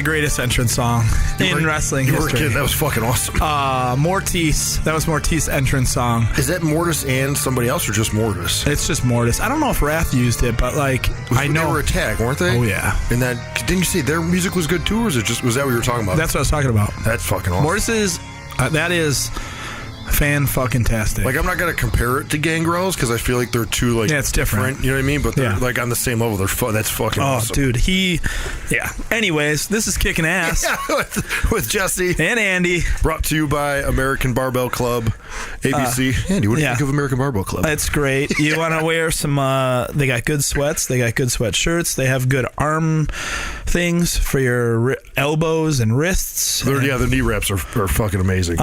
the greatest entrance song in wrestling you were a history. kid. That was fucking awesome. Mortis. That was Mortis' entrance song. Is that Mortis and somebody else, or just Mortis? It's just Mortis. I don't know if Wrath used it, but like I know they were Attack, weren't they? Oh yeah. And that didn't you say their music was good too, or was that what you were talking about? That's what I was talking about. That's fucking awesome. Mortis's that is fan-fucking-tastic. Like, I'm not going to compare it to Gangrel's because I feel like they're too, like, it's different. You know what I mean? But they're, like, on the same level. That's fucking awesome. Oh, dude. Anyways, this is Kicking Ass. with Jesse. And Andy. Brought to you by American Barbell Club, ABC. Andy, what do you think of American Barbell Club? It's great. You want to wear some, they got good sweats. They got good sweatshirts. They have good arm things for your elbows and wrists. The knee wraps are fucking amazing.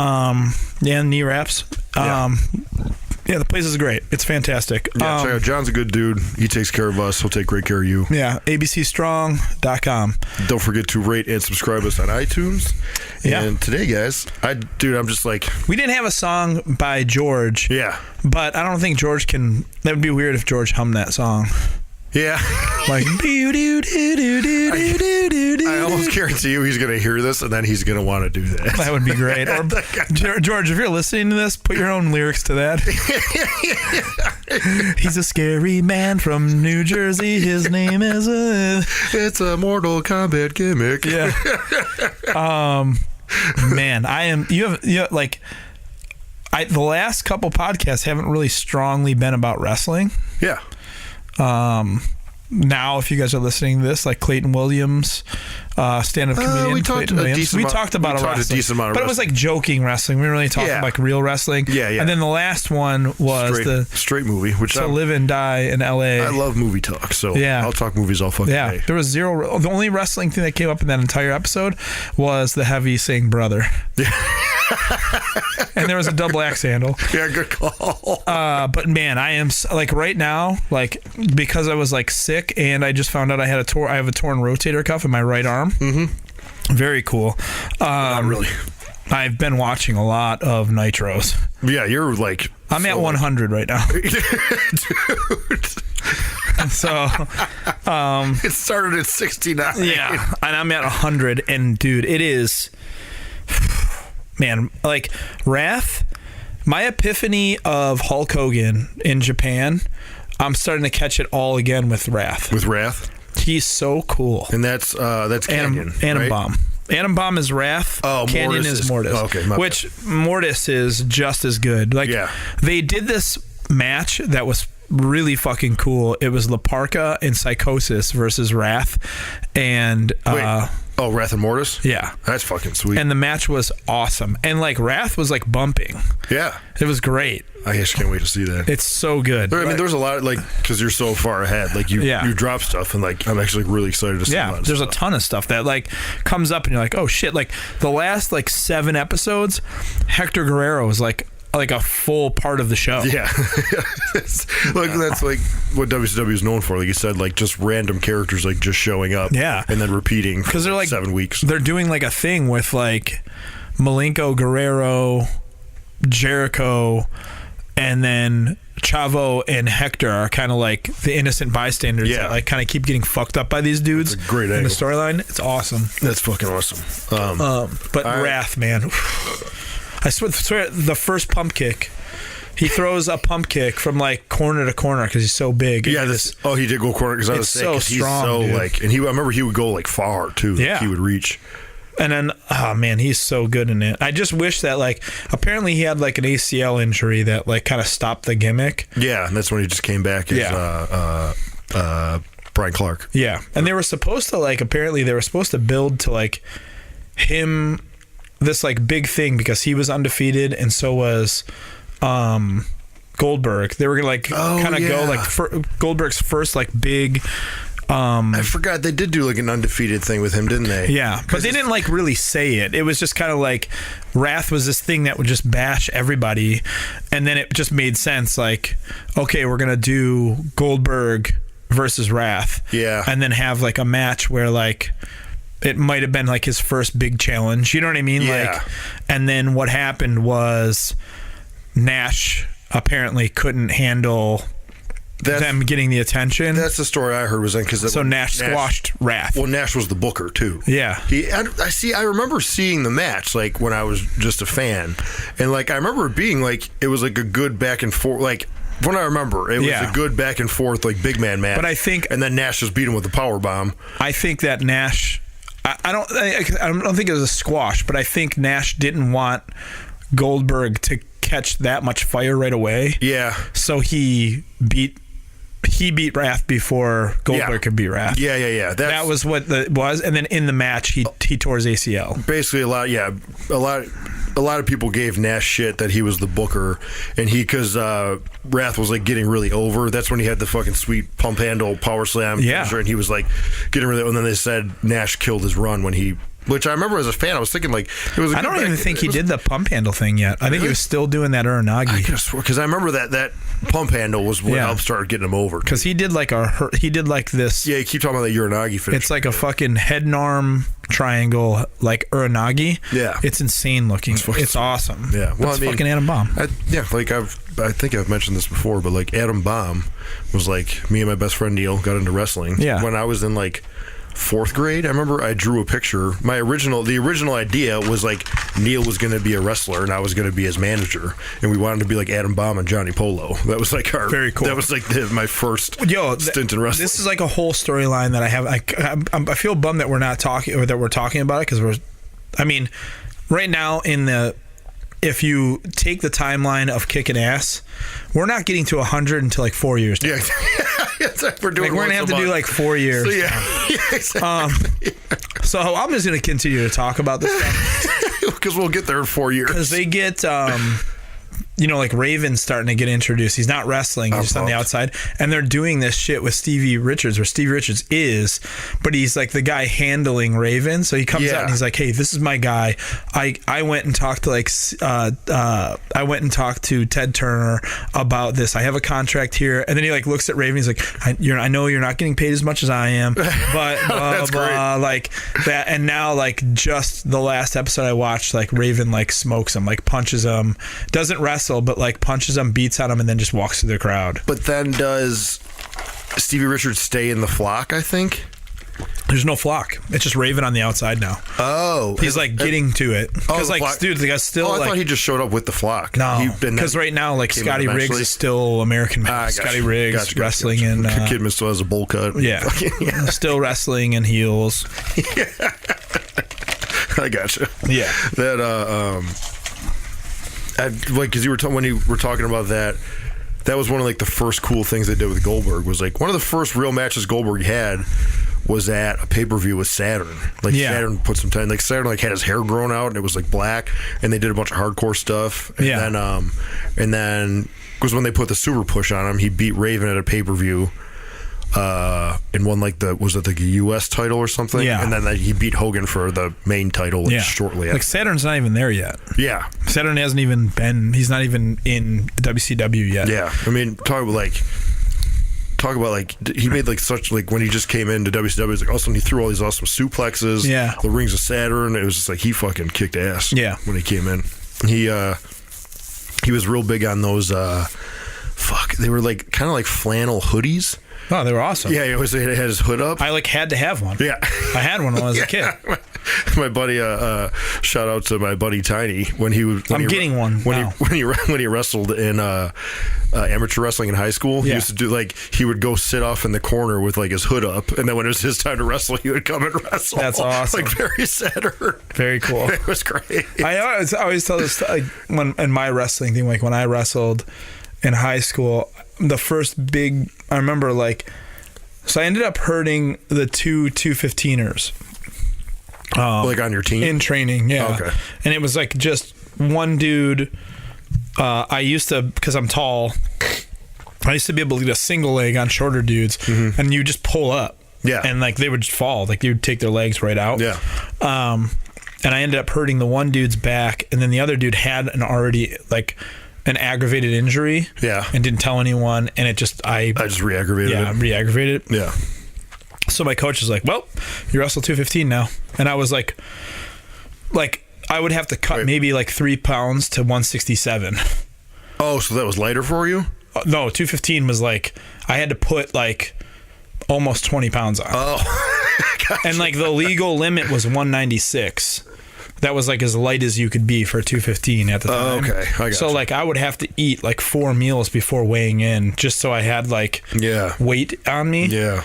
Knee wraps. The place is great. It's fantastic. Yeah, check out. John's a good dude. He takes care of us. He'll take great care of you. Yeah, abcstrong.com. Don't forget to rate and subscribe us on iTunes. Yeah. And today, guys, I'm just like... We didn't have a song by George. Yeah. But I don't think George can... That would be weird if George hummed that song. Yeah. Like... I almost guarantee you he's going to hear this and then he's going to want to do that. That would be great. Or, George, if you're listening to this, put your own lyrics to that. He's a scary man from New Jersey. His name is It's a Mortal Kombat gimmick. Yeah. Man, the last couple podcasts haven't really strongly been about wrestling. Yeah. Now, if you guys are listening to this, like Clayton Williams, stand-up comedian. We talked about a decent amount of but it was like joking wrestling. We didn't really talk about like real wrestling. Yeah. And then the last one was the straight movie, which To Live and Die in L.A. I love movie talk, so I'll talk movies all fucking day. There was zero. The only wrestling thing that came up in that entire episode was the Heavy saying brother. Yeah. And there was a double axe handle. Yeah, good call. But man, I am like right now, like because I was like sick and I just found out I have a torn rotator cuff in my right arm. Mm-hmm. Very cool. Not really. I've been watching a lot of Nitros. Yeah, you're like... I'm at 100 right now. Dude. So... it started at 69. Yeah, and I'm at 100. And dude, it is... Man, like Wrath, my epiphany of Hulk Hogan in Japan, I'm starting to catch it all again with Wrath. With Wrath? He's so cool. And that's Canyon, Atom right? Bomb. Atom Bomb is Wrath. Oh, Canyon Mortis is Mortis. Oh, okay, which Mortis is just as good. Like they did this match that was really fucking cool. It was La Parka and Psychosis versus Wrath, and Wrath and Mortis? Yeah. That's fucking sweet. And the match was awesome. And like Wrath was like bumping. Yeah. It was great. I just can't wait to see that. It's so good. I mean, there's a lot, like, because you're so far ahead. Like, you drop stuff, and, like, I'm actually really excited to see a lot of there's stuff. a ton of stuff that, like, comes up, and you're like, oh, shit. Like, the last, like, 7 episodes, Hector Guerrero is, like a full part of the show. Yeah. That's, like, what WCW is known for. Like you said, like, just random characters, like, just showing up. Yeah. And then repeating for they're, like, 7 weeks. They're doing, like, a thing with, like, Malenko, Guerrero, Jericho, and then Chavo and Hector are kind of like the innocent bystanders that like kind of keep getting fucked up by these dudes. That's a great in the storyline. It's awesome. That's fucking awesome. But Wrath, man, I swear the first pump kick, he throws a pump kick from like corner to corner because he's so big. Yeah, he did go corner because I was so strong. He's so dude. like, and I remember he would go like far too. Yeah, like, he would reach. And then, oh man, he's so good in it. I just wish that, like, apparently he had like an ACL injury that like kind of stopped the gimmick. Yeah, and that's when he just came back as Brian Clark. Yeah, and they were supposed to apparently they were supposed to build to like him this like big thing because he was undefeated and so was Goldberg. They were gonna like kind of go like Goldberg's first like big. I forgot they did do like an undefeated thing with him, didn't they? Yeah, but they didn't like really say it. It was just kind of like Wrath was this thing that would just bash everybody, and then it just made sense. Like, okay, we're gonna do Goldberg versus Wrath, and then have like a match where like it might have been like his first big challenge. You know what I mean? Yeah. Like, and then what happened was Nash apparently couldn't handle them getting the attention. That's the story I heard was in because Nash squashed Wrath. Well, Nash was the booker too. Yeah, I remember seeing the match like when I was just a fan, and like I remember it being like it was like a good back and forth. Like when I remember, it was a good back and forth like big man match. But I think, and then Nash just beat him with the power bomb. I think that Nash. I don't think it was a squash, but I think Nash didn't want Goldberg to catch that much fire right away. Yeah. So he beat Wrath before Goldberg could beat Wrath. Yeah. That was what it was. And then in the match, he tore his ACL. Basically, a lot of people gave Nash shit that he was the booker, and because Wrath was like getting really over. That's when he had the fucking sweet pump handle power slam. Yeah. And he was like getting really. And then they said Nash killed his run when he. Which I remember as a fan, I was thinking like it was. I don't even think he did the pump handle thing yet. I think he was still doing that Uranagi. I could have swore because I remember that pump handle was what helped start getting him over. Because he did like this. Yeah, you keep talking about the Uranagi finish. It's like a fucking head and arm triangle like Uranagi. Yeah, it's insane looking. It's awesome. Yeah, well, it's fucking Adam Bomb. I think I've mentioned this before, but like Adam Bomb was like me and my best friend Neil got into wrestling. Yeah. When I was in like 4th grade, I remember I drew a picture. The original idea was like Neil was going to be a wrestler and I was going to be his manager, and we wanted to be like Adam Bomb and Johnny Polo. That was like our very cool. That was like my first stint in wrestling. This is like a whole storyline that I have. I feel bummed that we're not talking or that we're talking about it because right now if you take the timeline of kicking ass, we're not getting to 100 until like 4 years. Yeah. We're doing we're gonna have to do like 4 years. So, yeah, exactly. So I'm just gonna continue to talk about this stuff because we'll get there in 4 years. Because they get, like Raven's starting to get introduced. He's not wrestling; he's just on the outside, and they're doing this shit with Stevie Richards, where Stevie Richards is, but he's like the guy handling Raven. So he comes out and he's like, "Hey, this is my guy. I went and talked to Ted Turner about this. I have a contract here." And then he like looks at Raven. He's like, I know you're not getting paid as much as I am, but blah, blah, like that. And now like just the last episode I watched, like Raven like smokes him, like punches him, doesn't wrestle, but like punches him, beats on him, and then just walks through the crowd. But then does Stevie Richards stay in the flock, I think? There's no flock. It's just Raven on the outside now. Oh. He's like getting to it. Because dude, the guy's still I thought he just showed up with the flock. No. Because right now, like Scotty Riggs is still American man. Scotty Riggs wrestling in... Kidman still has a bowl cut. Yeah. Still wrestling in heels. Yeah. I gotcha. Yeah. That, because when you were talking about that was one of like the first cool things they did with Goldberg. Was like one of the first real matches Goldberg had was at a pay-per-view with Saturn. Like Saturn put some time. Like Saturn like had his hair grown out and it was like black, and they did a bunch of hardcore stuff. And then because when they put the super push on him, he beat Raven at a pay-per-view. And won like the US title or something, and then he beat Hogan for the main title shortly after. Like Saturn's not even there yet. Yeah, Saturn hasn't even been. He's not even in WCW yet. Yeah, I mean, talk about like he made like such like when he just came into WCW, it's like all of a sudden he threw all these awesome suplexes. Yeah, the rings of Saturn. It was just like he fucking kicked ass. Yeah, when he came in, he was real big on those. They were like kind of like flannel hoodies. Oh, they were awesome. Yeah, he had his hood up. I like had to have one. Yeah, I had one when I was a kid. My buddy, shout out to my buddy Tiny when he was. I'm getting one when he wrestled in amateur wrestling in high school. He used to do like he would go sit off in the corner with like his hood up, and then when it was his time to wrestle, he would come and wrestle. That's awesome. Like very Saturn. Very cool. It was great. I always tell this like when in my wrestling thing, like when I wrestled in high school. The first big, I remember like, so I ended up hurting the two 215ers. Like on your team? In training, yeah. Okay. And it was like just one dude. I used to, because I'm tall, I used to be able to get a single leg on shorter dudes, and you just pull up. Yeah. And like they would just fall, like they would take their legs right out. Yeah. And I ended up hurting the one dude's back, and then the other dude had an aggravated injury, and didn't tell anyone, and I just re-aggravated it. Re-aggravated it. Yeah. So my coach was like, "Well, you wrestle 215 now," and I was like I would have to cut maybe like 3 pounds to 167. Oh, so that was lighter for you? no, 215 was like, I had to put like almost 20 pounds on. Oh, gotcha. And like the legal limit was 196. That was like as light as you could be for 215 at the time. Oh, okay. I got so you. like I would have to eat like 4 meals before weighing in just so I had like weight on me. Yeah.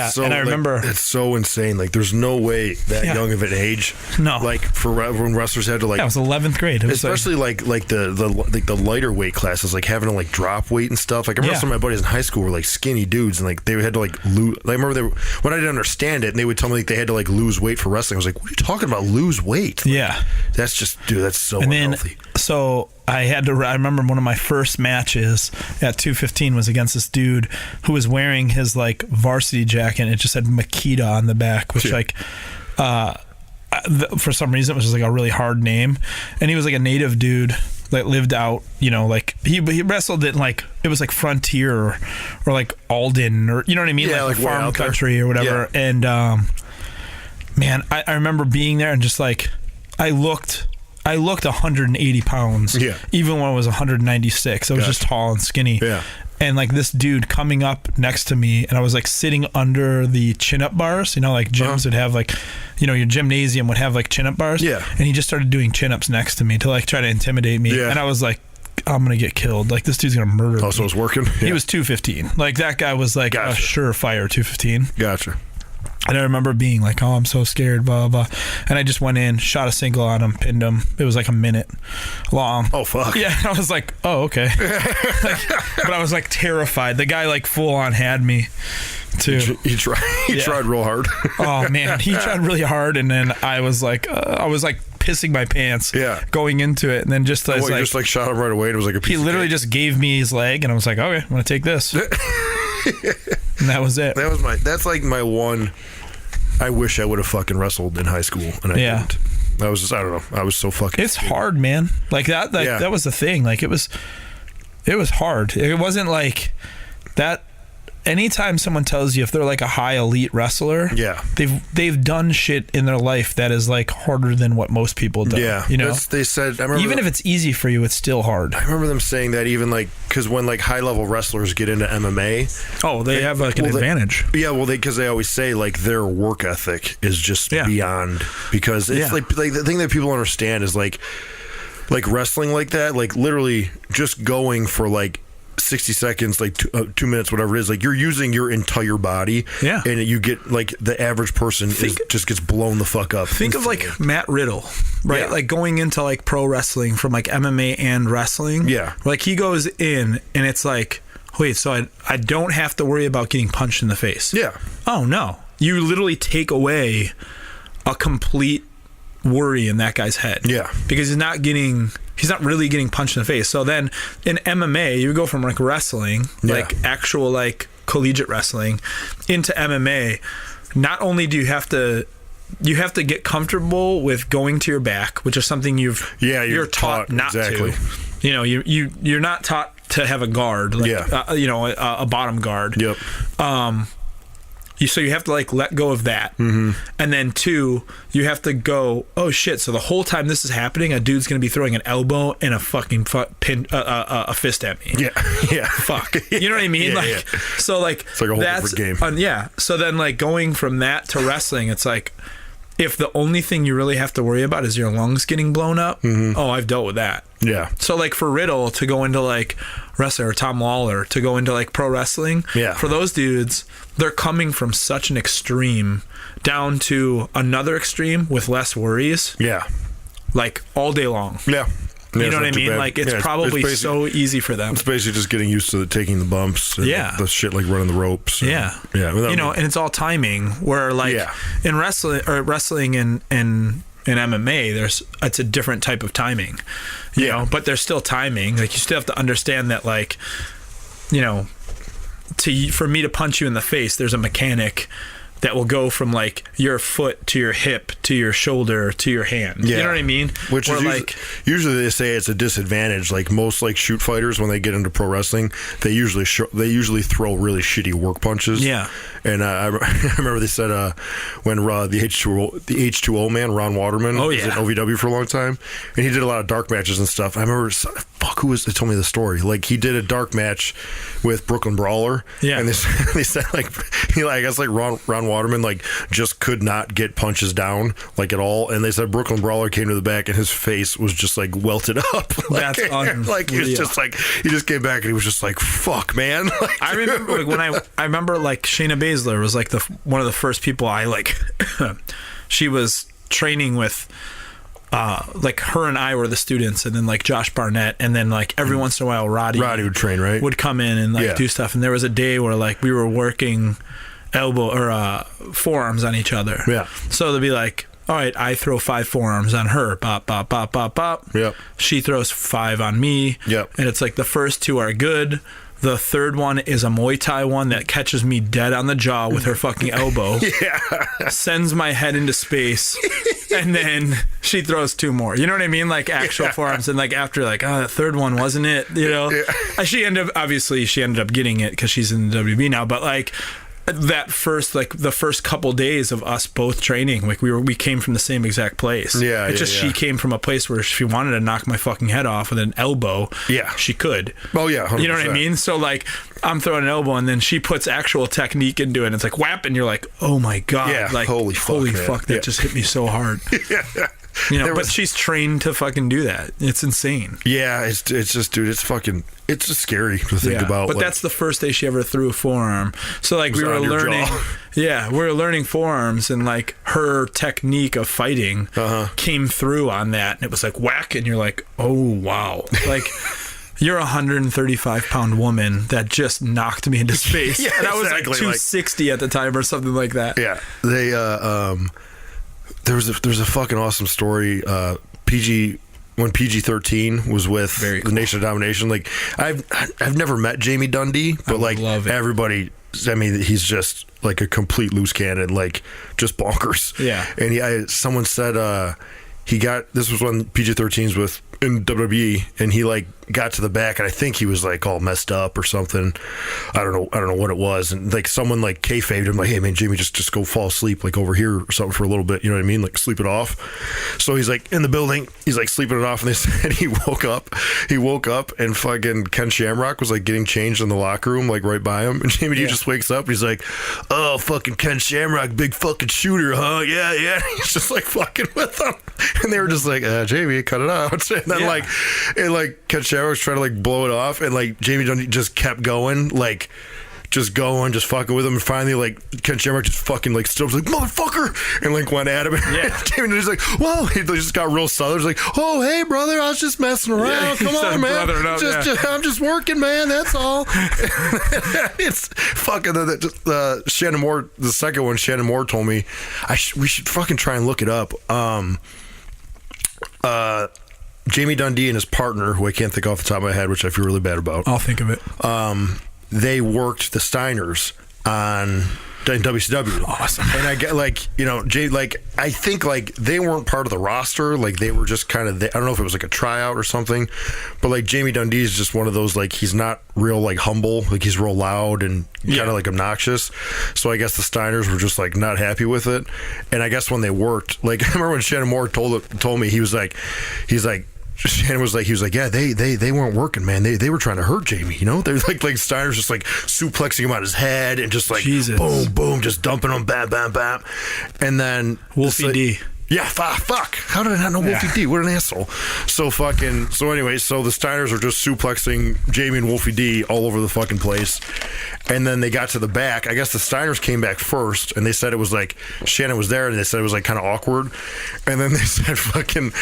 So, and I remember it's so insane. Like, there's no way that young of an age. No, like for when wrestlers had to like. It was 11th grade. It was especially like the lighter weight classes, like having to like drop weight and stuff. Like I remember some of my buddies in high school were like skinny dudes, and like they had to like lose. I remember when I didn't understand it, and they would tell me like they had to like lose weight for wrestling. I was like, what are you talking about? Lose weight? Like, that's just, dude. That's so unhealthy. So I remember one of my first matches at 215 was against this dude who was wearing his like varsity jacket, and it just said Makita on the back, which like for some reason it was just like a really hard name. And he was like a native dude that lived out, like he wrestled in like, it was like Frontier or like Alden, or you know what I mean, like farm country or whatever. And man, I remember being there and just like I looked 180 pounds, even when I was 196. I was just tall and skinny. Yeah. And like this dude coming up next to me, and I was like sitting under the chin-up bars, like gyms would have like, your gymnasium would have like chin-up bars. Yeah. And he just started doing chin-ups next to me to like try to intimidate me. Yeah. And I was like, I'm going to get killed. Like this dude's going to murder me. Also was working? Yeah. He was 215. Like that guy was like a surefire 215. Gotcha. And I remember being like, oh, I'm so scared, blah, blah. And I just went in, shot a single on him, pinned him. It was like a minute long. Oh, fuck. Yeah, I was like, oh, okay. But I was like terrified. The guy like full on had me too. He tried real hard. Oh, man. He tried really hard. And then I was like pissing my pants going into it. And then just you just like shot him right away. And it was like a piece He literally just gave me his leg. And I was like, okay, I'm going to take this. And that was it. That's like my one. I wish I would have fucking wrestled in high school, and I didn't. I was just, I don't know. I was so fucking. It's hard, man. Like that. That was the thing. Like it was hard. It wasn't like that. Anytime someone tells you if they're like a high elite wrestler, they've done shit in their life that is like harder than what most people do. Yeah, they said. I remember even if it's easy for you, it's still hard. I remember them saying that even like because when like high level wrestlers get into MMA, they have like an advantage. Because they always say like their work ethic is just beyond, because it's like the thing that people understand is like wrestling like that, like literally just going for like 60 seconds, like 2 minutes, whatever it is, like you're using your entire body, and you get like the average person just gets blown the fuck up. Think instantly. of like Matt Riddle, right? Like going into like pro wrestling from like MMA and wrestling. Like he goes in and it's like, wait, so I don't have to worry about getting punched in the face. Oh no, you literally take away a complete worry in that guy's head. Because he's not really getting punched in the face. So then in MMA, you go from like wrestling, like actual like collegiate wrestling, into MMA. Not only do you have to get comfortable with going to your back, which is something you're taught not to. You're not taught to have a guard, like, a bottom guard. So you have to like let go of that, and then 2, you have to go, oh shit, so the whole time this is happening, a dude's gonna be throwing an elbow and a fucking a fist at me. Fuck, you know what I mean? So like it's like a whole different game. So then like going from that to wrestling, it's like if the only thing you really have to worry about is your lungs getting blown up, I've dealt with that. So like for Riddle to go into like wrestling, or Tom Lawler to go into like pro wrestling, for those dudes, they're coming from such an extreme down to another extreme with less worries. Like all day long. You know what I mean? Like it's probably so easy for them. It's basically just getting used to taking the bumps. And the shit like running the ropes. And, and it's all timing. Where like in wrestling and MMA, it's a different type of timing. You know, but there's still timing. Like you still have to understand that like, for me to punch you in the face, there's a mechanic that will go from like your foot to your hip to your shoulder to your hand. You know what I mean? Which is usually they say it's a disadvantage. Like most like shoot fighters, when they get into pro wrestling, they usually throw really shitty work punches. And I remember they said when the H2O man, Ron Waterman, was in OVW for a long time, and he did a lot of dark matches and stuff. I remember fuck, who was they told me the story? Like he did a dark match with Brooklyn Brawler. Yeah. And they said like I guess like Ron Waterman like just could not get punches down like at all. And they said Brooklyn Brawler came to the back and his face was just like welted up. Like, That's unreal. Like he was just like he just came back and he was just like, fuck, man. Like, I remember like when I remember like Shayna Baszler was like one of the first people I like. She was training with. Like her and I were the students, and then like Josh Barnett, and then like every once in a while Roddy would train, right? Would come in and like do stuff. And there was a day where like we were working elbow or forearms on each other. Yeah. So they'd be like, all right, I throw 5 forearms on her. Bop, bop, bop, bop, bop. Yep. She throws 5 on me. Yep. And it's like the first 2 are good. The third one is a Muay Thai one that catches me dead on the jaw with her fucking elbow. Yeah. Sends my head into space. And then she throws 2 more. You know what I mean? Like actual forearms. And like after like, that third one wasn't it? You know? Yeah. She ended up getting it because she's in the WB now. But like that first, like the first couple days of us both training, like we came from the same exact place. Yeah. It's just she came from a place where she wanted to knock my fucking head off with an elbow. Yeah. She could. Oh yeah. 100%. You know what I mean? So like I'm throwing an elbow and then she puts actual technique into it and it's like whap and you're like, oh my God. Yeah. Like holy fuck, that just hit me so hard. Yeah. You know, but she's trained to fucking do that. It's insane. Yeah, it's just, dude, it's just scary to think about. But like, that's the first day she ever threw a forearm. So like we were learning, we were learning forearms, and like her technique of fighting came through on that, and it was like whack, and you're like, oh wow, like. You're a 135-pound woman that just knocked me into space. Yeah, and I was like 260 at the time or something like that. Yeah, they there's a fucking awesome story. When PG-13 was with the Nation of Domination, like I've never met Jamie Dundee, but like everybody, I mean, he's just like a complete loose cannon, like just bonkers. Yeah, and someone said this was when PG-13's with in WWE, and he like got to the back, and I think he was like all messed up or something. I don't know what it was, and like someone like kayfabed him, like, hey man, Jamie, just go fall asleep like over here or something for a little bit. You know what I mean? Like sleep it off. So he's like in the building, he's like sleeping it off, and they said he woke up, and fucking Ken Shamrock was like getting changed in the locker room, like right by him, and Jamie D just wakes up, and he's like, oh fucking Ken Shamrock, big fucking shooter, huh? Yeah. He's just like fucking with them, and they were just like, Jamie, cut it out. And then like Ken Shamrock's trying to like blow it off, and like Jamie Dundee just kept going, like just fucking with him, and finally like Ken Shamrock just fucking like stood up, was like, motherfucker, and like went at him. Yeah. Jamie Dundee's like, whoa, he just got real southern. He's like, oh hey brother, I was just messing around. Yeah, come on man, I'm just working, man, that's all. It's fucking Shannon Moore, the second one. Shannon Moore told me we should fucking try and look it up. Jamie Dundee and his partner, who I can't think off the top of my head, which I feel really bad about. I'll think of it. They worked the Steiners on WCW. Awesome. And I get like, you know, I think like they weren't part of the roster. Like they were just kind of, I don't know if it was like a tryout or something, but like Jamie Dundee is just one of those, like he's not real like humble. Like he's real loud and kind of like obnoxious. So I guess the Steiners were just like not happy with it. And I guess when they worked, like I remember when Shannon Moore told me, Shannon was like, yeah, they weren't working, man. They were trying to hurt Jamie, you know? They're like Steiner's just like suplexing him on his head and just like boom, boom, just dumping him, bam, bam, bam. And then Wolfie D. Yeah, fuck. How did I not know Wolfie D? What an asshole. So anyway, so the Steiners are just suplexing Jamie and Wolfie D all over the fucking place. And then they got to the back. I guess the Steiners came back first, and they said it was like, Shannon was there, and they said it was like kind of awkward. And then they said fucking,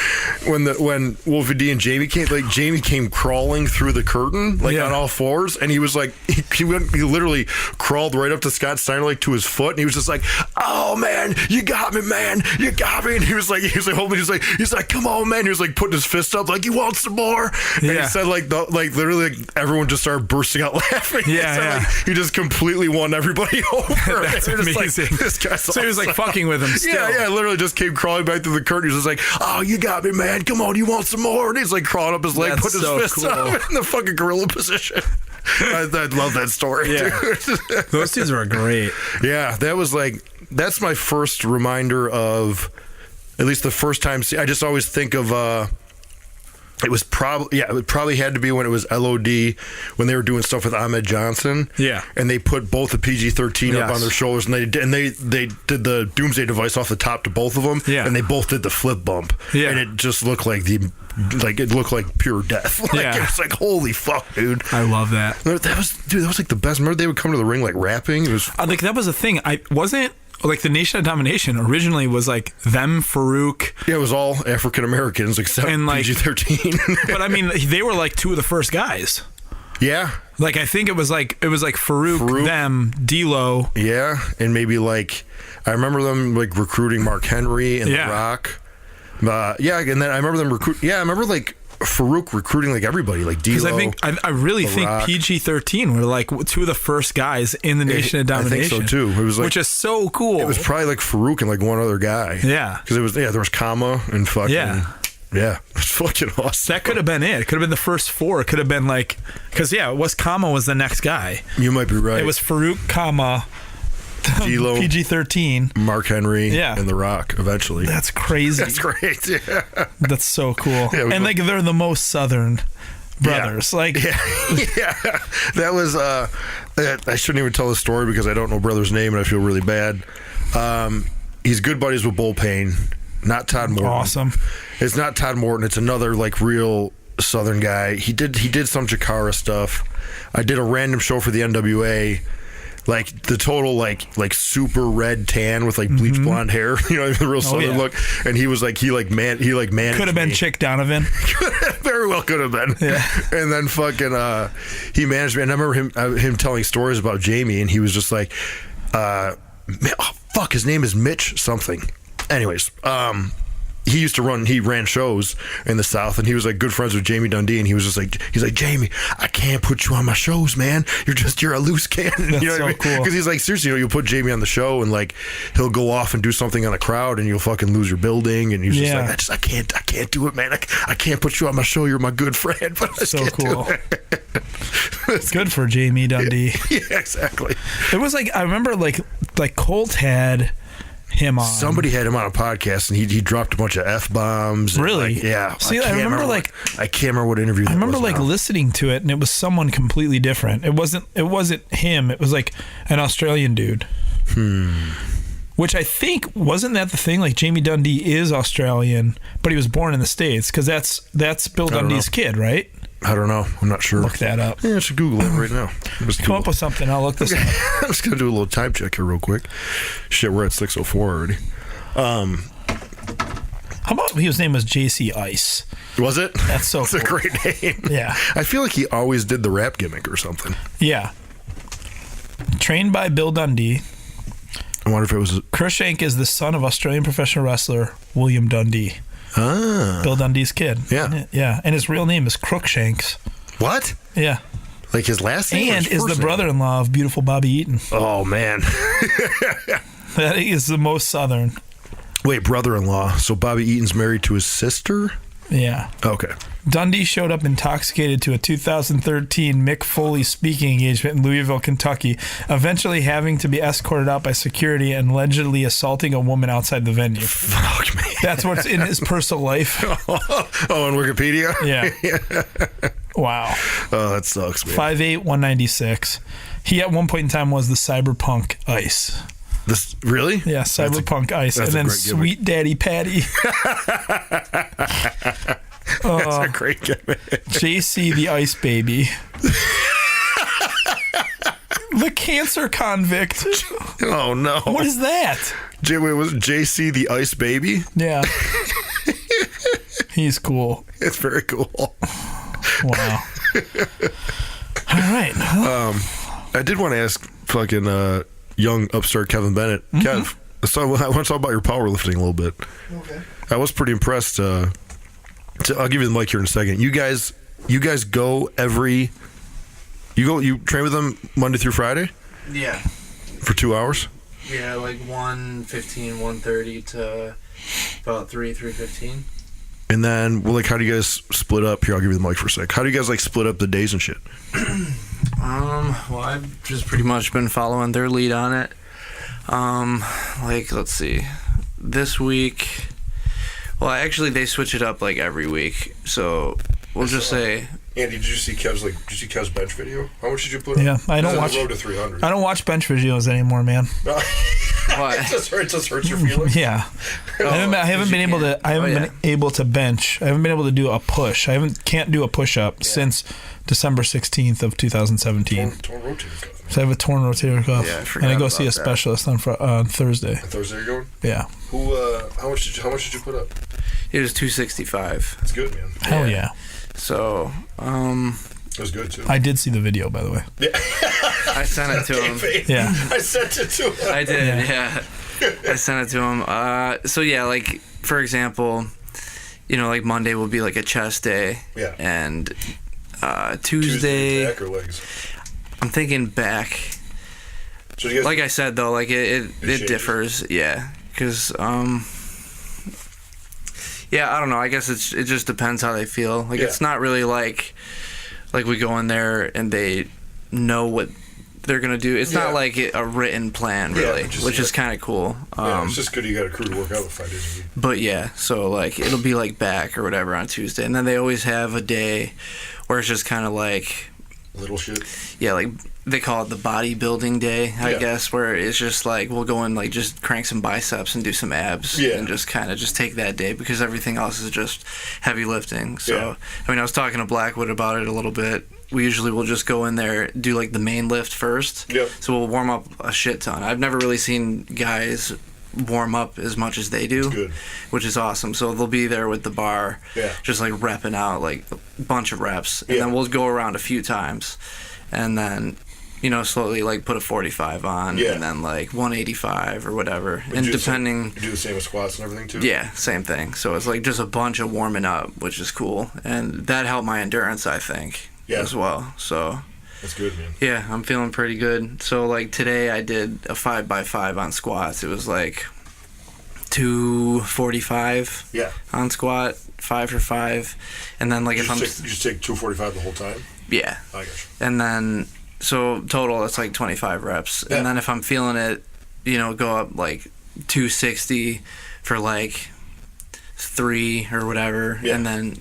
when Wolfie D and Jamie came, like Jamie came crawling through the curtain, like on all fours, and he was like, he literally crawled right up to Scott Steiner, like to his foot, and he was just like, oh man, you got me, man, you got me. And he was like holding, he's like, come on, man. He was like putting his fist up, like, you want some more? And he said, like literally, like, everyone just started bursting out laughing. Like, he just completely won everybody over. That's amazing. Like, this guy's so he was like fucking with him still. Yeah, literally just came crawling back through the curtain. He was just like, oh, you got me, man. Come on, you want some more? And he's like crawling up his leg, putting his fist up in the fucking gorilla position. I love that story. Yeah. Dude. Those dudes were great. Yeah, that's my first reminder of, at least the first time. I just always think of It was probably it probably had to be when it was LOD, when they were doing stuff with Ahmed Johnson. Yeah. And they put both the PG-13 up on their shoulders, and they did the Doomsday device off the top to both of them. Yeah. And they both did the flip bump. Yeah. And it just looked like it looked like pure death. It was like, holy fuck, dude. I love that. That was like the best. Remember they would come to the ring like rapping? It was like that was a thing. I wasn't like the Nation of Domination originally was like them, Farouk. Yeah, it was all African Americans except like, PG-13. But I mean, they were like two of the first guys. Yeah. Like I think it was like Farouk, them, D'Lo. Yeah, and maybe like I remember them like recruiting Mark Henry and The Rock. And then I remember them I remember like Farouk recruiting like everybody, like D'Lo. Because I really think PG-13 were like two of the first guys in the Nation of Domination. I think so too. It was like, which is so cool. It was probably like Farouk and like one other guy. Yeah, because it was there was Kama and fucking yeah, it's fucking awesome. That could have been it. It could have been the first four. It could have been like because it was Kama was the next guy. You might be right. It was Farouk, Kama, D'Lo, PG-13, Mark Henry, and The Rock. Eventually, that's crazy. That's great. Yeah, that's so cool. Yeah, and like they're the most Southern brothers. Yeah. Like, that was. I shouldn't even tell the story because I don't know brother's name and I feel really bad. He's good buddies with Bull Payne, not Todd Morton. Awesome. It's not Todd Morton. It's another like real Southern guy. He did some Chikara stuff. I did a random show for the NWA. Like the total like super red tan with like bleach blonde hair, you know, the real Southern look. And he was like he managed. Could have been Chick Donovan. Very well could have been. Yeah. And then fucking he managed me. And I remember him telling stories about Jamie, and he was just like, fuck, his name is Mitch something. Anyways, he ran shows in the South, and he was like good friends with Jamie Dundee, and he's like, Jamie, I can't put you on my shows, man. You're a loose cannon. That's you know so what I mean? cool. Because he's like, seriously, you'll put Jamie on the show, and like he'll go off and do something on a crowd, and you'll fucking lose your building, and he's just like, I can't do it, man. I can't put you on my show. You're my good friend, but I so can't cool. do it. It's good for Jamie Dundee. Yeah, exactly. It was like I remember like Colt had him on. Somebody had him on a podcast, and he dropped a bunch of F-bombs. Really? Like, yeah. See, I remember like I can't remember what interview. I remember like listening to it, and it was someone completely different. It wasn't him. It was like an Australian dude. Which I think wasn't that the thing? Like Jamie Dundee is Australian, but he was born in the States because that's Bill Dundee's kid, right? I don't know. I'm not sure. Look that up. Yeah, I should Google it right now. Come up with something. I'll look this up. I'm just going to do a little time check here real quick. Shit, we're at 6:04 already. How about his name was JC Ice? Was it? That's so That's cool. a great name. Yeah. I feel like he always did the rap gimmick or something. Yeah. Trained by Bill Dundee. I wonder if it was... Cruikshank is the son of Australian professional wrestler William Dundee. Ah. Bill Dundee's kid. Yeah. Yeah. And his real name is Cruikshanks. What? Yeah. Like his last name? And is the brother-in-law of beautiful Bobby Eaton. Oh, man. That is the most Southern. Wait, brother-in-law. So Bobby Eaton's married to his sister? Yeah. Okay. Dundee showed up intoxicated to a 2013 Mick Foley speaking engagement in Louisville, Kentucky, eventually having to be escorted out by security and allegedly assaulting a woman outside the venue. Fuck me. That's what's in his personal life. Oh, on Wikipedia? Yeah. Wow. Oh, that sucks, man. 5'8", 196. He at one point in time was the Cyberpunk Ice. This really? Yeah, Cyberpunk Ice. And then Sweet Daddy Patty. That's a great gimmick. JC the Ice Baby. The cancer convict. Oh, no. What is that? Was it JC the Ice Baby? Yeah. He's cool. It's very cool. Wow. All right. I did want to ask fucking young upstart Kevin Bennett. Kev, so I want to talk about your powerlifting a little bit. Okay. I was pretty impressed. I'll give you the mic here in a second. You guys go you train with them Monday through Friday? Yeah. For 2 hours? Yeah, like 1:15, 1:30 to about 3:15. And then, well, like, how do you guys split up? Here, I'll give you the mic for a sec. How do you guys, like, split up the days and shit? Well, I've just pretty much been following their lead on it. Like, let's see. This week, Well, actually, they switch it up like every week. So we'll just say. Andy, did you see Kev's bench video? How much did you put? Yeah, I don't on watch. The road to 300. I don't watch bench videos anymore, man. Why? It just hurts your feelings. Yeah, I haven't been able to. I haven't been able to bench. I haven't been able to do a push. Can't do a push up since December 16th of 2017. Torn rotator cuff. So I have a torn rotator cuff, Yeah, I forgot and I go about see a that. specialist on Thursday. On Thursday you're going? Yeah. Who? How much did you put up? It was 265. That's good, man. Hell yeah. So, It was good too. I did see the video, by the way. I sent it to him. Yeah. I sent it to him. I did, yeah. I sent it to him. So yeah, like for example, like Monday will be like a chest day. Yeah. And Tuesday Tuesday, back or legs? I'm thinking back. So you guys, Like I said though, like it changes. differs, yeah. Because yeah, I don't know. I guess it just depends how they feel. Like Yeah. it's not really like we go in there and they know what they're gonna do. It's Yeah. not like a written plan, Yeah, really, just which is kind of cool. it's just good you got a crew to work out with 5 days a week. But yeah, so like it'll be like back or whatever on Tuesday, and then they always have a day where it's just kind of like, Little shit. yeah, like they call it the bodybuilding day, I Yeah. guess, where it's just like we'll go and like just crank some biceps and do some abs, Yeah. and just kind of just take that day because everything else is just heavy lifting. So Yeah. I mean, I was talking to Blackwood about it a little bit. We usually will just go in there, do like the main lift first. Yep. So we'll warm up a shit ton. I've never really seen guys warm up as much as they do, Good. which is awesome. So they'll be there with the bar, Yeah. just like repping out like a bunch of reps, and Yeah. then we'll go around a few times, and then slowly like put a 45 on, Yeah. and then like 185 or whatever, But and you do the same- depending. You do the same with squats and everything too? Yeah, same thing. So it's like just a bunch of warming up, which is cool, and that helped my endurance, I think, Yeah. as well. So That's good, man. yeah, I'm feeling pretty good. So like today I did a 5x5 on squats. It was like 245 Yeah. on squat, 5 for 5, and then like You if I'm just take 245 the whole time? yeah, I got you. and then so total it's like 25 reps, Yeah. and then if I'm feeling it, go up like 260 for like 3 or whatever, Yeah. and then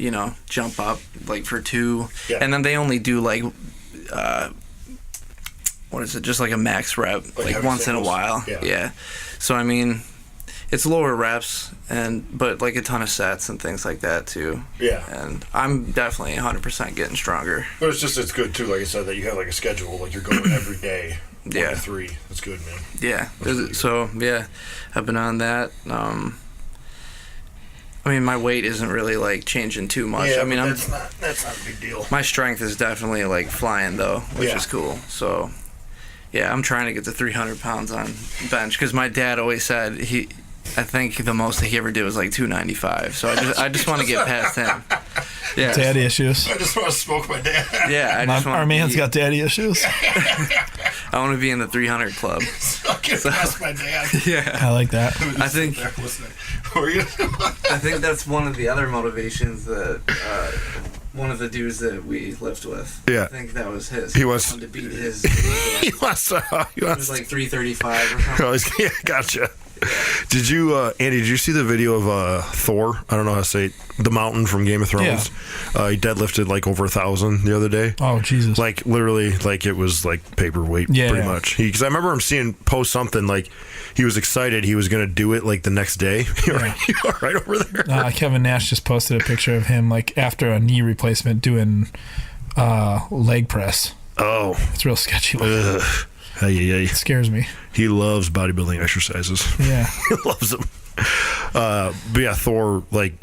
jump up like for 2, Yeah. and then they only do like what is it, just like a max rep Like like heavy once in a samples? while. Yeah. So I mean, it's lower reps but like a ton of sets and things like that too. Yeah. And I'm definitely 100% getting stronger. But it's good too, like I said, that you have like a schedule, like you're going every day. 1 to Yeah. 3. That's good, man. Yeah. really So yeah, I've been on that. I mean, my weight isn't really like changing too much. Yeah, I mean, but that's not a big deal. my strength is definitely like flying though, which Yeah. is cool. So yeah, I'm trying to get to 300 pounds on bench because my dad always said I think the most that he ever did was like 295. So I just want to get past him. Yeah. Daddy issues. I just want to smoke my dad. Yeah, I just want Our man's got daddy issues. I want to be in the 300 club. Fucking past my dad. Yeah. I like that. I think I think that's one of the other motivations that one of the dudes that we lived with. Yeah. I think that was his. He was- wanted to beat his. He It wants to. was like 335 or something. Yeah, gotcha. Did you, Andy? Did you see the video of Thor? I don't know how to say it. The Mountain from Game of Thrones. He deadlifted like over 1,000 the other day. Oh Jesus! Like literally, like it was like paperweight, Yeah. pretty much. Because I remember him seeing post something like he was excited he was gonna do it like the next day. You all right over there? Kevin Nash just posted a picture of him like after a knee replacement doing leg press. Oh, It's real sketchy. Looking. It It scares me. He loves bodybuilding exercises. Yeah. He loves them. But yeah, Thor, like,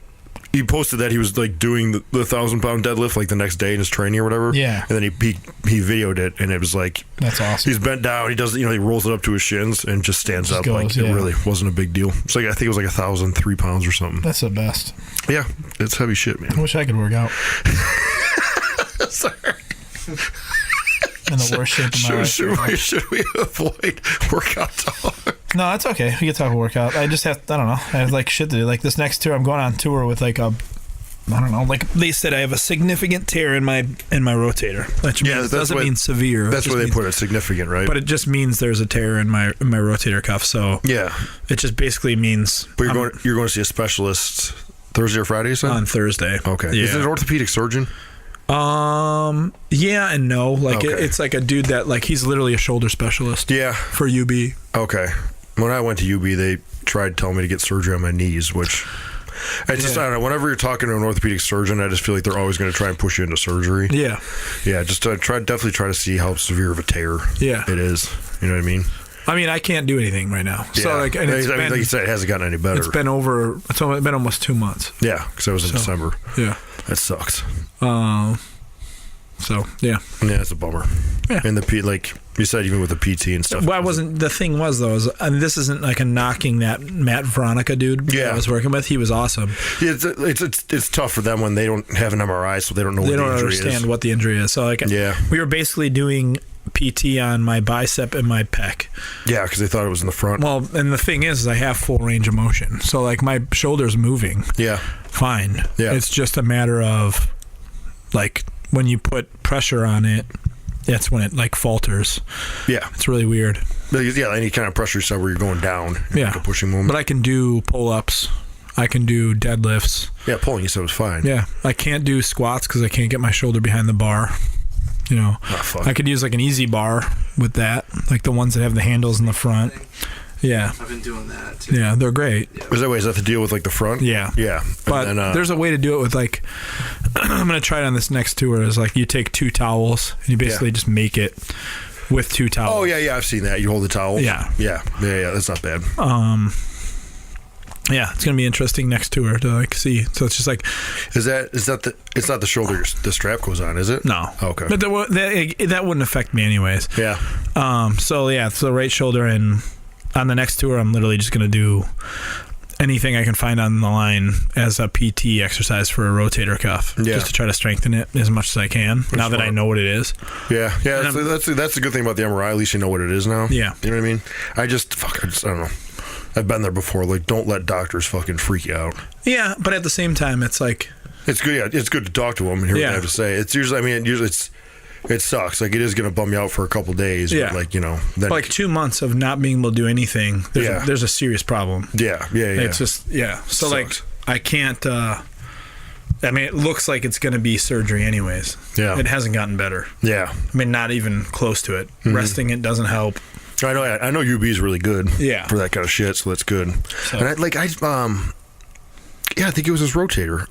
he posted that he was like doing the 1,000-pound deadlift like the next day in his training or whatever. Yeah. And then he videoed it, and it was like That's awesome. he's bent down. He does, he rolls it up to his shins and just stands Just up. goes, Like yeah. it really wasn't a big deal. It's like I think it was like 1,003 pounds or something. That's the best. Yeah, it's heavy shit, man. I wish I could work out. Sorry. In the worst shape of my life. Should we avoid workout talk? No, that's okay. We can talk about workout. I just have, I don't know. I have like shit to do. Like this next tour, I'm going on tour with like a, I don't know. Like they said, I have a significant tear in my rotator. Which Yeah, means, that's doesn't what- mean severe. It That's just where they means- put it, significant, right? But it just means there's a tear in my rotator cuff. So yeah, it just basically means but you're going to see a specialist Thursday or Friday, you said? On Thursday. Okay. Yeah. Is it an orthopedic surgeon? Yeah and no. Like Okay. it's like a dude that like he's literally a shoulder specialist. Yeah. For UB. Okay. When I went to UB, they tried telling me to get surgery on my knees, which I just I don't know. Whenever you're talking to an orthopedic surgeon, I just feel like they're always going to try and push you into surgery. Yeah. Yeah. Just definitely try to see how severe of a tear Yeah. it is. You know what I mean? I mean, I can't do anything right now. So like, and it's been, like you said, it hasn't gotten any better. It's been almost 2 months. Yeah, because that was in December. Yeah. That sucks. So yeah. Yeah, it's a bummer. Yeah. And like you said, even with the PT and stuff. Well, the thing was though, this isn't like a knocking that Matt Veronica dude that I was working with. He was awesome. Yeah, it's tough for them when they don't have an MRI, so they don't know what the injury is. They don't understand what the injury is. So like, we were basically doing PT on my bicep and my pec. Yeah, because they thought it was in the front. Well, and the thing is I have full range of motion. So like my shoulder's moving. Yeah. Fine. Yeah. It's just a matter of like when you put pressure on it, that's when it like falters. Yeah. It's really weird. But yeah, any kind of pressure you said where you're going down. Yeah. Like a pushing movement. But I can do pull-ups. I can do deadlifts. Yeah, pulling you said was fine. Yeah. I can't do squats because I can't get my shoulder behind the bar. You know, I could use like an easy bar with that, like the ones that have the handles in the front. Yeah. I've been doing that too. Yeah, they're great. Is that the deal with like the front? Yeah. Yeah. But then, there's a way to do it with like, I'm going to try it on this next tour, is like you take 2 towels and you basically just make it with 2 towels. Oh, yeah, I've seen that. You hold the towel. Yeah. Yeah, that's not bad. Yeah, it's gonna be interesting next tour to like see. So it's just like, it's not the shoulder the strap goes on, is it? No. Okay. But that wouldn't affect me anyways. Yeah. So yeah, it's the right shoulder, and on the next tour, I'm literally just gonna do anything I can find on the line as a PT exercise for a rotator cuff, just to try to strengthen it as much as I can. Now that I know what it is. Yeah. That's the good thing about the MRI. At least you know what it is now. Yeah. You know what I mean? I don't know. I've been there before. Like, don't let doctors fucking freak you out. Yeah, but at the same time, it's like, it's good. Yeah, it's good to talk to them and hear what they have to say. It's usually, it sucks. Like, it is going to bum you out for a couple days. Yeah. But like, you know, then like 2 months of not being able to do anything. There's a serious problem. Yeah. It's just So like, I can't. I mean, it looks like it's going to be surgery anyways. Yeah. It hasn't gotten better. Yeah. I mean, not even close to it. Mm-hmm. Resting it doesn't help. I know UB is really good for that kind of shit, so that's good. So. And I think it was his rotator.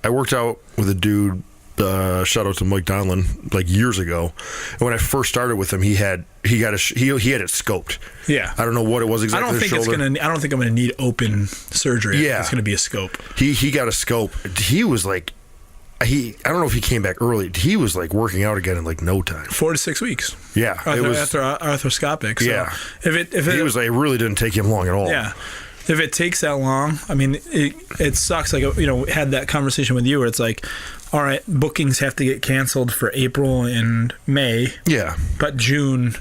I worked out with a dude, shout out to Mike Donlin, like years ago. And when I first started with him, he had it scoped. Yeah. I don't know what it was exactly. I don't think I'm gonna need open surgery. Yeah. It's gonna be a scope. He got a scope. He was like, I don't know if he came back early. He was like working out again in like no time. 4 to 6 weeks. Yeah, it was after arthroscopic. So yeah, if it really didn't take him long at all. Yeah, if it takes that long, I mean, it sucks. Like, you know, had that conversation with you where it's like, all right, bookings have to get canceled for April and May. Yeah, but June,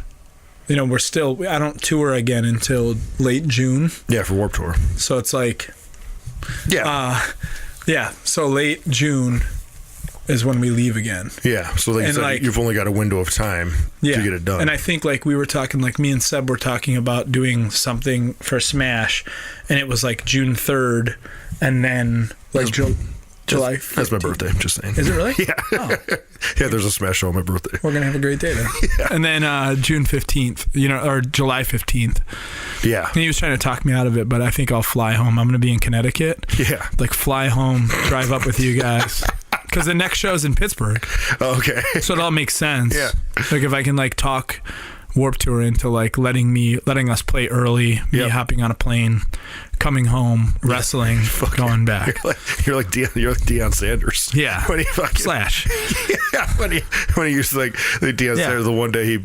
you know, I don't tour again until late June. Yeah, for Warped Tour. So it's like, so late June is when we leave again. Yeah, so like you said, you've only got a window of time to get it done. And I think like we were talking, like me and Seb were talking about doing something for Smash, and it was like June 3rd, and then like July 15th. That's my birthday, I'm just saying. Is it really? Yeah. Oh. Yeah, there's a Smash show on my birthday. We're going to have a great day then. Yeah. And then June 15th, or July 15th. Yeah. And he was trying to talk me out of it, but I think I'll fly home. I'm going to be in Connecticut. Yeah. Like fly home, drive up with you guys. Because the next show's in Pittsburgh. Okay. So it all makes sense. Yeah. Like if I can like talk Warped Tour into like letting us play early, me hopping on a plane, coming home, wrestling, going back. You're like Deion Sanders. Yeah. When he fucking Slash. Yeah. When he used to like Deion Sanders the one day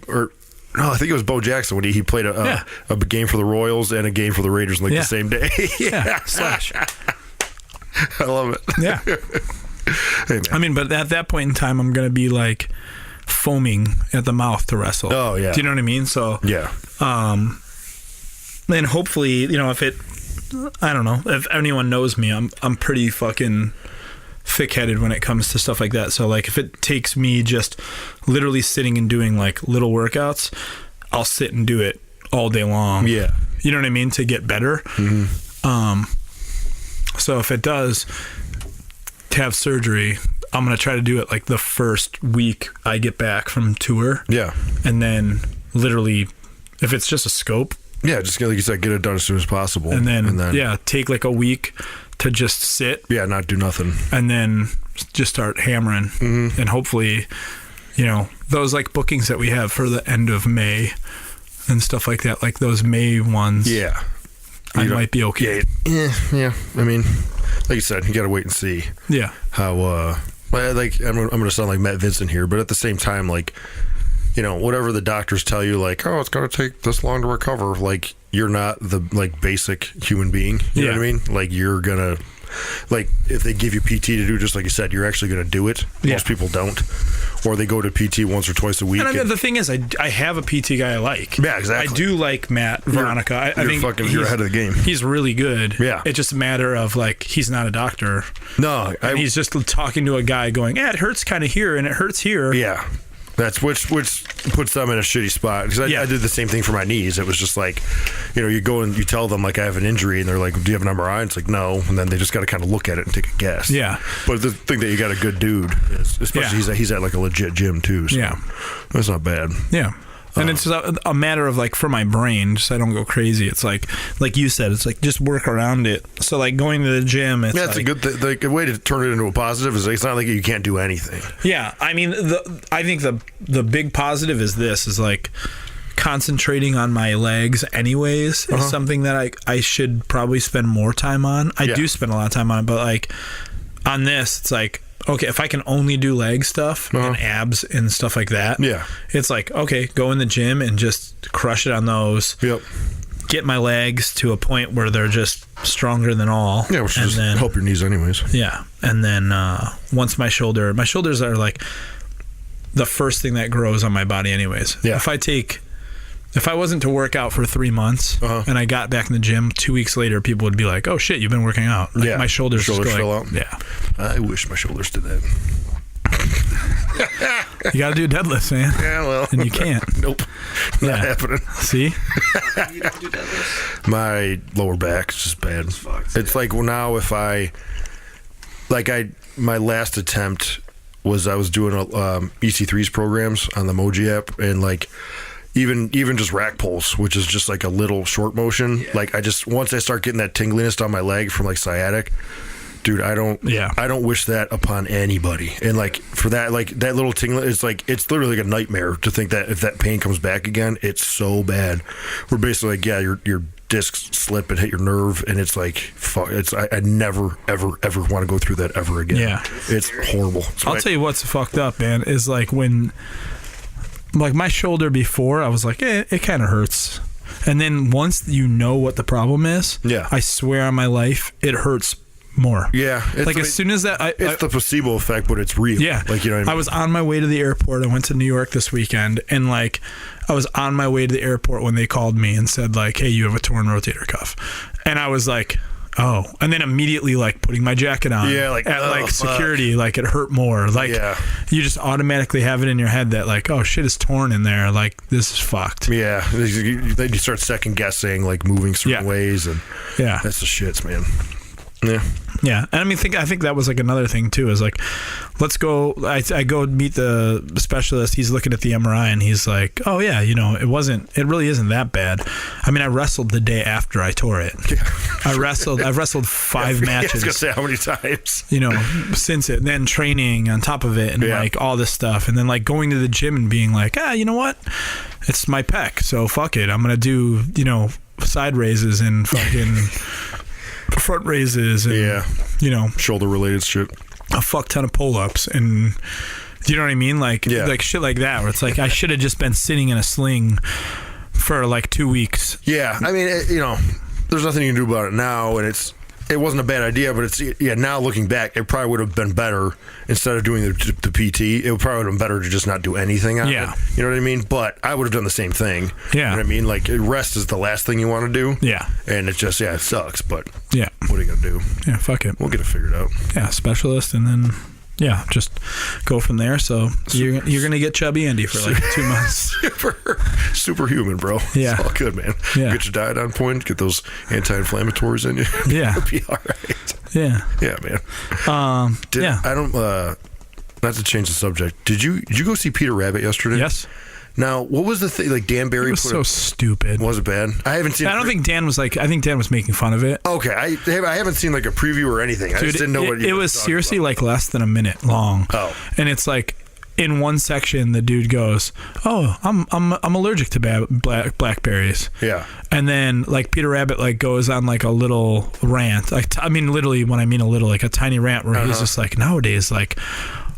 I think it was Bo Jackson when he played a game for the Royals and a game for the Raiders like the same day. Yeah. Slash. I love it. Yeah. Hey, I mean, but at that point in time, I'm going to be like foaming at the mouth to wrestle. Oh, yeah. Do you know what I mean? So, yeah. And hopefully, you know, I don't know, if anyone knows me, I'm pretty fucking thick-headed when it comes to stuff like that. So, like, if it takes me just literally sitting and doing like little workouts, I'll sit and do it all day long. Yeah. You know what I mean? To get better. Mm-hmm. So if it does have surgery, I'm going to try to do it like the first week I get back from tour. Yeah. And then literally, if it's just a scope. Yeah, just like you said, get it done as soon as possible. And then yeah, take like a week to just sit. Yeah, not do nothing. And then just start hammering. Mm-hmm. And hopefully, you know, those like bookings that we have for the end of May and stuff like that, like those May ones. Yeah. I might be okay. Yeah. I mean, like you said, you got to wait and see. Yeah. How, like, I'm going to sound like Matt Vincent here, but at the same time, like, you know, whatever the doctors tell you, like, oh, it's going to take this long to recover, like, you're not the, like, basic human being. You know what I mean? Like, you're going to, like, if they give you PT to do, just like you said, you're actually going to do it. Yeah. Most people don't. Or they go to PT once or twice a week. And the thing is, I have a PT guy I like. Yeah, exactly. I do like Matt Veronica. I think you're ahead of the game. He's really good. Yeah. It's just a matter of, like, he's not a doctor. No. And he's just talking to a guy going, it hurts kind of here and it hurts here. Yeah. That's which puts them in a shitty spot. Because I did the same thing for my knees. It was just like, you know, you go and you tell them, like, I have an injury, and they're like, do you have an MRI? And it's like, no. And then they just got to kind of look at it and take a guess. Yeah. But the thing that you got a good dude, especially he's at like a legit gym too. So yeah. That's not bad. Yeah. And it's a matter of, like, for my brain, just I don't go crazy. It's like you said, it's like just work around it. So, like, going to the gym, it's that's like, a good like, a way to turn it into a positive is, like, it's not like you can't do anything. Yeah, I mean, I think the big positive is this is, like, concentrating on my legs anyways is something that I should probably spend more time on. I do spend a lot of time on it, but, like, on this, it's like, okay, if I can only do leg stuff and abs and stuff like that, it's like, okay, go in the gym and just crush it on those. Yep. Get my legs to a point where they're just stronger than all. Yeah, which just help your knees anyways. Yeah. And then once my shoulders are like the first thing that grows on my body anyways. Yeah. If I wasn't to work out for 3 months and I got back in the gym 2 weeks later, people would be like, "Oh shit, you've been working out." Like, my shoulders fell out. Yeah, I wish my shoulders did that. You got to do deadlifts, man. Yeah, well, and you can't. Nope, not happening. See, You don't do deadlifts? My lower back is just bad. It's like, well, now if my last attempt was I was doing EC3's programs on the Moji app, and like. Even just rack pulls, which is just like a little short motion. Yeah. Like once I start getting that tingliness down my leg from like sciatic, dude, I don't wish that upon anybody. And like for that, like that little tingle, it's literally like a nightmare to think that if that pain comes back again, it's so bad. We're basically like, your discs slip and hit your nerve, and it's like, fuck. I never ever want to go through that ever again. Yeah, it's horrible. So I'll tell you what's fucked up, man, is like when. Like my shoulder before, I was like, it kind of hurts. And then once you know what the problem is, I swear on my life, it hurts more. Yeah. Like as soon as that... It's the placebo effect, but it's real. Yeah. Like, you know what I mean? I was on my way to the airport. I went to New York this weekend, and like I was on my way to the airport when they called me and said like, hey, you have a torn rotator cuff. And I was like... Oh, and then immediately like putting my jacket on at security, like it hurt more. Like you just automatically have it in your head that like, oh shit, it's torn in there. Like this is fucked. Yeah, then you start second guessing, like moving certain ways, and that's the shits, man. Yeah. And I mean, I think that was like another thing too, is like, let's go, I go meet the specialist. He's looking at the MRI and he's like, oh yeah, you know, it really isn't that bad. I mean, I wrestled the day after I tore it. Yeah. I've wrestled 5 matches. I was going to say how many times, you know, since it, then training on top of it and like all this stuff. And then like going to the gym and being like, you know what? It's my pec. So fuck it. I'm going to do, you know, side raises and fucking front raises and, you know, shoulder related shit. A fuck ton of pull-ups, and you know what I mean, like shit like that, where it's like I should have just been sitting in a sling for like 2 weeks. Yeah, I mean, you know, there's nothing you can do about it now, and it wasn't a bad idea, but now looking back, it probably would have been better instead of doing the PT. It would probably have been better to just not do anything on it. You know what I mean? But I would have done the same thing. Yeah, you know what I mean? Like rest is the last thing you want to do. Yeah, and it's just it sucks, but what are you gonna do? Yeah, fuck it. We'll get it figured out. Yeah, specialist, and then just go from there. So you're gonna get chubby Andy for like 2 months. Superhuman, bro. Yeah, it's all good, man. Yeah. Get your diet on point. Get those anti-inflammatories in you. Yeah, it'll be all right. Yeah. Yeah, man. Yeah. I don't. Not to change the subject. Did you go see Peter Rabbit yesterday? Yes. Now, what was the thing? Like Dan Barry It was so stupid. Was it bad? I haven't seen. I don't think Dan was like. I think Dan was making fun of it. Okay, I haven't seen like a preview or anything. I just didn't know what you. It was seriously like less than a minute long. Oh. And it's like, in one section, the dude goes, "Oh, I'm allergic to blackberries." Yeah. And then like Peter Rabbit like goes on like a little rant. Like I mean, literally, when I mean a little, like a tiny rant where he's just like, nowadays, like,